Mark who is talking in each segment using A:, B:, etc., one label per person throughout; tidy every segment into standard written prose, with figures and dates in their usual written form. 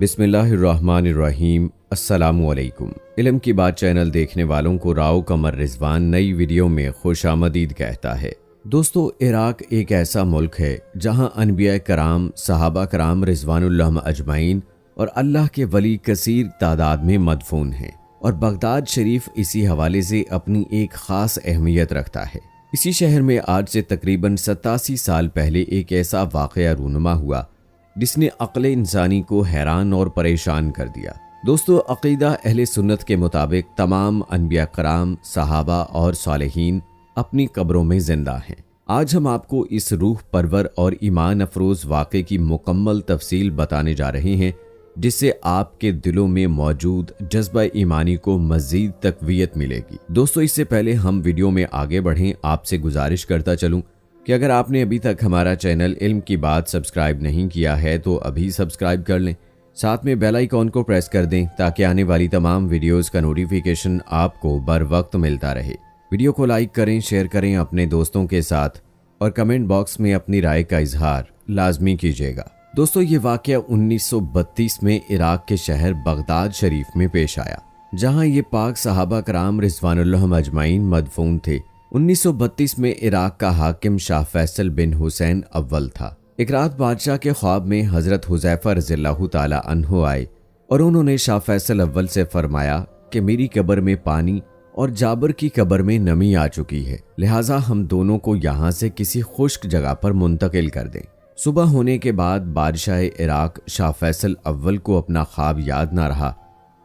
A: बिस्मिल्लाहिर्रहमानिर्रहीम। अस्सलामुअलैकुम। इल्म की बात चैनल देखने वालों को राव कमर रिजवान नई वीडियो में खुशामदीद कहता है। दोस्तों, इराक एक ऐसा मुल्क है जहां अनबिया कराम, सहाबा कराम रिजवानुल्लाह अजमाइन और अल्लाह के वली कसीर तादाद में मदफून हैं, और बगदाद शरीफ इसी हवाले से अपनी एक ख़ास अहमियत रखता है। इसी शहर में आज से तकरीबन 87 साल पहले एक ऐसा वाक़या रूनुमा हुआ जिसने अक्ल इंसानी को हैरान और परेशान कर दिया। दोस्तों, अक़ीदा अहले सुन्नत के मुताबिक तमाम अनबिया कराम, सहाबा और सालेहीन अपनी कब्रों में जिंदा हैं। आज हम आपको इस रूह परवर और ईमान अफरोज़ वाक़े की मुकम्मल तफसील बताने जा रहे हैं, जिससे आपके दिलों में मौजूद जज्बा ईमानी को मज़ीद तक़वियत मिलेगी। दोस्तों, इससे पहले हम वीडियो में आगे बढ़ें, आपसे गुजारिश करता चलूं कि अगर आपने अभी तक हमारा चैनल इल्म की बात सब्सक्राइब नहीं किया है तो अभी सब्सक्राइब कर लें, साथ में बेल आइकॉन को प्रेस कर दें ताकि आने वाली तमाम वीडियोस का नोटिफिकेशन आपको बर वक्त मिलता रहे। वीडियो को लाइक करें, शेयर करें अपने दोस्तों के साथ और कमेंट बॉक्स में अपनी राय का इजहार लाजमी कीजिएगा। दोस्तों, ये वाक़या 1932 में इराक के शहर बगदाद शरीफ में पेश आया, जहाँ ये पाक सहाबा कराम रिजवानुल्लाह अजमाइन मदफून थे। 1932 में इराक का हाकिम शाह फैसल बिन हुसैन अव्वल था। एक रात बादशाह के ख्वाब में हज़रत हुज़ैफा रज़ियल्लाहु ताला अन्हु आए और उन्होंने शाह फैसल अव्वल से फरमाया कि मेरी कब्र में पानी और जाबर की कब्र में नमी आ चुकी है, लिहाजा हम दोनों को यहाँ से किसी खुश्क जगह पर मुंतकिल कर दें। सुबह होने के बाद बादशाह इराक शाह फैसल अव्वल को अपना ख्वाब याद ना रहा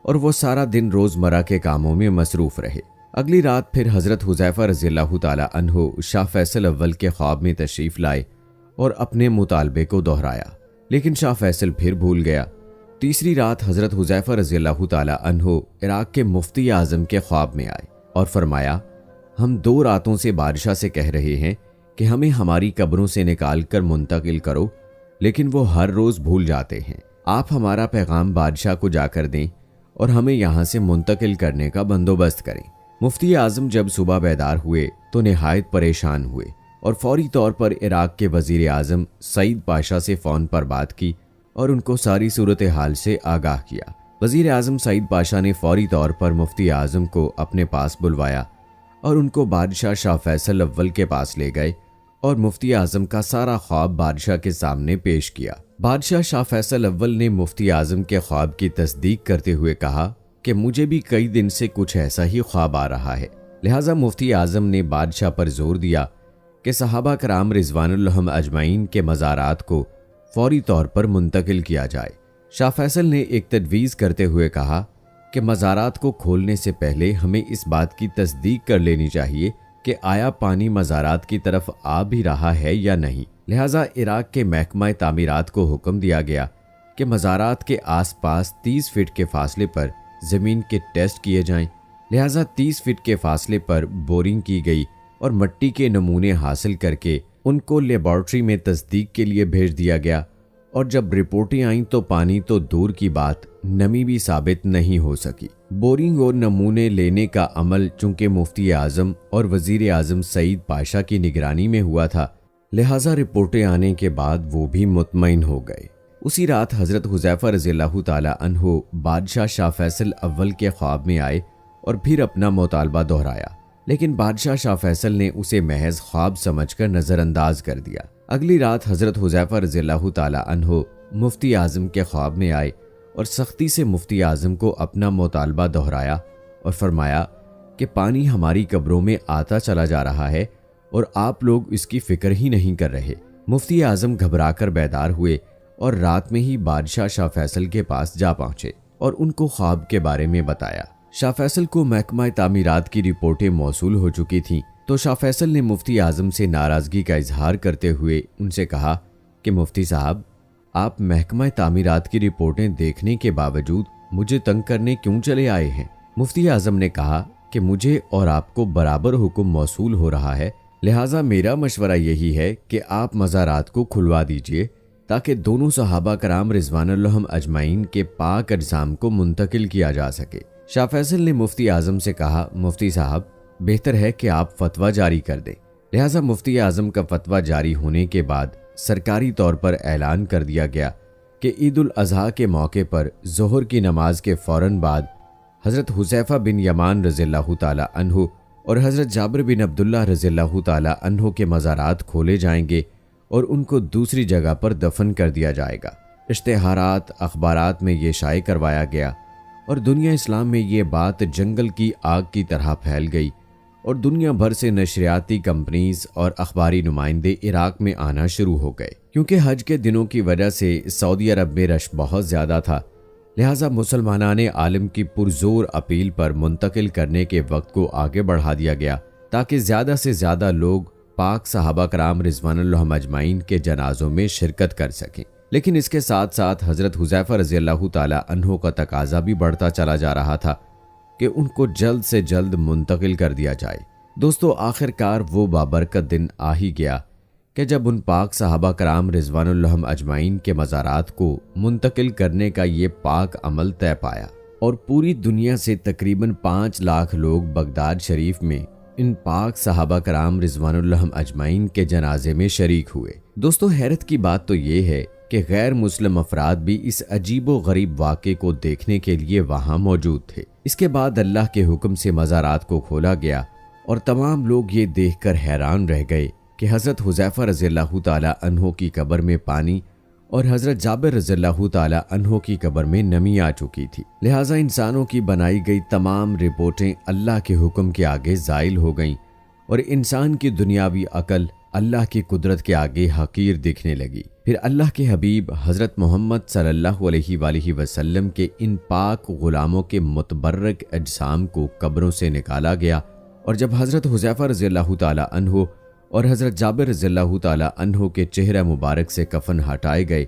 A: और वो सारा दिन रोज़मर्रा के कामों में मसरूफ़ रहे। अगली रात फिर हज़रत हुज़ैफा रज़ियल्लाहु ताला अन्हु शाह फैसल अव्वल के ख्वाब में तशरीफ़ लाए और अपने मुतालबे को दोहराया, लेकिन शाह फैसल फिर भूल गया। तीसरी रात हज़रत हुज़ैफा रज़ियल्लाहु ताला अन्हु इराक के मुफ्ती आज़म के ख्वाब में आए और फरमाया, हम 2 रातों से बादशाह से कह रहे हैं कि हमें हमारी कब्रों से निकाल कर मुंतकिल करो, लेकिन वो हर रोज़ भूल जाते हैं। आप हमारा पैगाम बादशाह को जाकर दें और हमें यहाँ से मुंतकिल करने का बंदोबस्त करें। मुफ्ती आज़म जब सुबह बेदार हुए तो निहायत परेशान हुए और फौरी तौर पर इराक के वज़ीर आज़म सईद पाशा से फ़ोन पर बात की और उनको सारी सूरत हाल से आगाह किया। वज़ीर आज़म सईद पाशा ने फौरी तौर पर मुफ्ती आज़म को अपने पास बुलवाया और उनको बादशाह शाह फैसल अव्वल के पास ले गए और मुफ्ती आज़म का सारा ख्वाब बादशाह के सामने पेश किया। बादशाह शाह फैसल अव्वल ने मुफ्ती आज़म के ख्वाब की तस्दीक करते हुए कहा कि मुझे भी कई दिन से कुछ ऐसा ही ख्वाब आ रहा है। लिहाजा मुफ्ती आज़म ने बादशाह पर जोर दिया कि सहाबा कराम रिजवानुल्लाह अजमाइन के मज़ारात को फौरी तौर पर मुंतकिल किया जाए। शाह फैसल ने एक तजवीज़ करते हुए कहा कि मज़ारात को खोलने से पहले हमें इस बात की तस्दीक कर लेनी चाहिए कि आया पानी मज़ारात की तरफ आ भी रहा है या नहीं। लिहाजा इराक के महकमा तामीरात को हुक्म दिया गया कि मज़ारात के आसपास 30 फीट के फासले पर ज़मीन के टेस्ट किए जाएं। लिहाजा 30 फीट के फासले पर बोरिंग की गई और मिट्टी के नमूने हासिल करके उनको लेबॉर्ट्री में तस्दीक के लिए भेज दिया गया, और जब रिपोर्टें आईं तो पानी तो दूर की बात, नमी भी साबित नहीं हो सकी। बोरिंग और नमूने लेने का अमल चूंकि मुफ्ती आज़म और वज़ीर आज़म सईद पाशा की निगरानी में हुआ था, लिहाजा रिपोर्टें आने के बाद वो भी मुतमईन हो गए। उसी रात हज़रत हुज़ैफा रज़ियल्लाहु ताला अन्हु बादशाह शाह फैसल अव्वल के ख्वाब में आए और फिर अपना मुतालबा दोहराया, लेकिन बादशाह शाह फैसल ने उसे महज ख्वाब समझकर नज़रअंदाज कर दिया। अगली रात हज़रत हुज़ैफा रज़ियल्लाहु ताला अन्हु मुफ्ती आज़म के ख्वाब में आए और सख्ती से मुफ्ती आज़म को अपना मुतालबा दोहराया और फरमाया कि पानी हमारी कब्रों में आता चला जा रहा है और आप लोग इसकी फ़िक्र ही नहीं कर रहे। मुफ्ती आज़म घबराकर बेदार हुए और रात में ही बादशाह शाह फैसल के पास जा पहुंचे और उनको ख्वाब के बारे में बताया। शाह फैसल को महकमा तामीरात की रिपोर्टें मौसूल हो चुकी थीं, तो शाह फैसल ने मुफ्ती आज़म से नाराज़गी का इजहार करते हुए उनसे कहा कि मुफ्ती साहब, आप महकमा तामीरात की रिपोर्टें देखने के बावजूद मुझे तंग करने क्यों चले आए हैं? मुफ्ती आज़म ने कहा कि मुझे और आपको बराबर हुक्म मौसूल हो रहा है, लिहाजा मेरा मशवरा यही है कि आप मज़ारात को खुलवा दीजिए ताकि दोनों सहाबा कराम रिजवानुल्लाह अजमाइन के पाक अजसाम को मुंतकिल किया जा सके। शाह फैसल ने मुफ्ती आज़म से कहा, मुफ्ती साहब, बेहतर है कि आप फतवा जारी कर दें, लिहाजा मुफ्ती आज़म का फतवा जारी होने के बाद सरकारी तौर पर ऐलान कर दिया गया कि ईद उल अज़हा के मौके पर ज़ोहर की नमाज के फ़ौरन बाद हज़रत हुज़ैफ़ा बिन यमान रज़ियल्लाहु ताला अन्हु और हज़रत जाबिर बिन अब्दुल्लाह रज़ियल्लाहु ताला अन्हु के मज़ारात खोले जाएंगे और उनको दूसरी जगह पर दफन कर दिया जाएगा। इश्तिहारात अखबारात में ये शाये करवाया गया और दुनिया इस्लाम में ये बात जंगल की आग की तरह फैल गई और दुनिया भर से नशरियाती कंपनीज और अखबारी नुमाइंदे इराक में आना शुरू हो गए। क्योंकि हज के दिनों की वजह से सऊदी अरब में रश बहुत ज़्यादा था, लिहाजा मुसलमानाने आलिम की पुरजोर अपील पर मुंतकिल करने के वक्त को आगे बढ़ा दिया गया ताकि ज़्यादा से ज़्यादा लोग पाक सहाबा कराम रिज़वानुल्लाह अजमाइन के जनाजों में शिरकत कर सकें। लेकिन इसके साथ साथ हज़रत हुज़ैफ़ा रज़ियल्लाहु ताला अन्हु का तकाजा भी बढ़ता चला जा रहा था कि उनको जल्द से जल्द मुंतकिल कर दिया जाए। दोस्तों, आखिरकार वो बाबरकत दिन आ ही गया कि जब उन पाक सहाबा कराम रिज़वानुल्लाह अजमाइन के मज़ारात को मुंतकिल करने का ये पाक अमल तय पाया और पूरी दुनिया से तकरीबन 5 लाख लोग बगदाद शरीफ में इन पाक सहाबा कराम रिज़वानुल्लाह अजमाइन के जनाजे में शरीक हुए। दोस्तों, हैरत की बात तो ये है कि गैर मुस्लिम अफराद भी इस अजीबो गरीब वाक़े को देखने के लिए वहां मौजूद थे। इसके बाद अल्लाह के हुक्म से मज़ारात को खोला गया और तमाम लोग ये देखकर हैरान रह गए कि हज़रत हुज़ैफ़ा रज़ियल्लाहु ताला अन्हु की कब्र में पानी और हज़रत जाबिर रज़ियल्लाहु ताला अन्हु की कब्र में नमी आ चुकी थी। लिहाजा इंसानों की बनाई गई तमाम रिपोर्टें अल्लाह के हुक्म के आगे ज़ाइल हो गईं और इंसान की दुनियावी अकल अल्लाह की कुदरत के आगे हकीर दिखने लगी। फिर अल्लाह के हबीब हज़रत मोहम्मद सल्लल्लाहु अलैहि वसल्लम के इन पाक गुलामों के मुतबर्रक अजसाम को कब्रों से निकाला गया और जब हज़रत हुज़ैफ़ा रज़ियल्लाहु ताला अन्हु और हज़रत जाबिर रज़ियल्लाहु ताला अन्हु के चेहरा मुबारक से कफन हटाए गए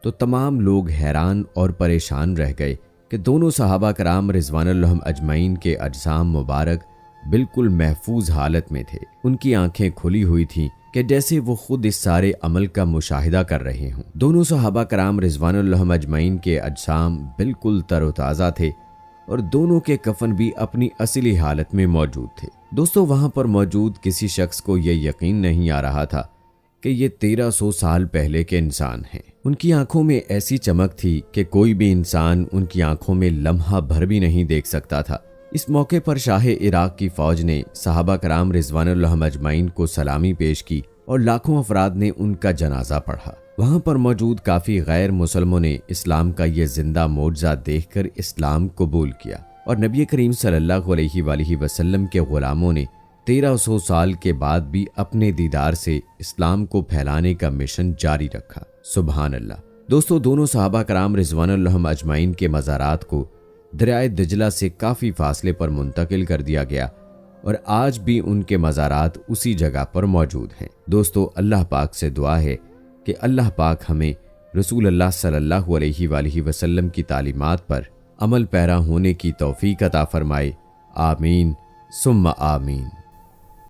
A: तो तमाम लोग हैरान और परेशान रह गए कि दोनों सहाबा कराम रिज़वानुल्लाह अजमाइन के अजसाम मुबारक बिल्कुल महफूज हालत में थे। उनकी आंखें खुली हुई थीं कि जैसे वो खुद इस सारे अमल का मुशाहिदा कर रहे हों। दोनों सहाबा कराम रिज़वानुल्लाह अजमाइन के अजसाम बिल्कुल तरोताज़ा थे और दोनों के कफन भी अपनी असली हालत में मौजूद थे। दोस्तों, वहां पर मौजूद किसी शख्स को यह यकीन नहीं आ रहा था कि ये 1300 साल पहले के इंसान हैं। उनकी आंखों में ऐसी चमक थी कि कोई भी इंसान उनकी आंखों में लम्हा भर भी नहीं देख सकता था। इस मौके पर शाह इराक की फौज ने सहाबा कराम रिज़वानुल्लाह अजमाइन को सलामी पेश की और लाखों अफराद ने उनका जनाजा पढ़ा। वहां पर मौजूद काफी गैर मुसलमों ने इस्लाम का ये जिंदा मोजज़ा देखकर इस्लाम कबूल किया और नबी करीम सल्लल्लाहु अलैहि वसल्लम के गुलामों ने 1300 साल के बाद भी अपने दीदार से इस्लाम को फैलाने का मिशन जारी रखा। सुभान अल्लाह। दोस्तों, दोनों सहाबा कराम रिज़वानुल्लाह अजमाइन के मज़ारात को दरियाए दिजला से काफ़ी फासले पर मुंतकिल कर दिया गया और आज भी उनके मज़ारात उसी जगह पर मौजूद हैं। दोस्तों, अल्लाह पाक से दुआ है कि अल्लाह पाक हमें रसूल अल्लाह सल्लल्लाहु अलैहि वसल्लम की तालीमात पर अमल पैरा होने की तौफीक अता फरमाए। आमीन सुम्मा आमीन।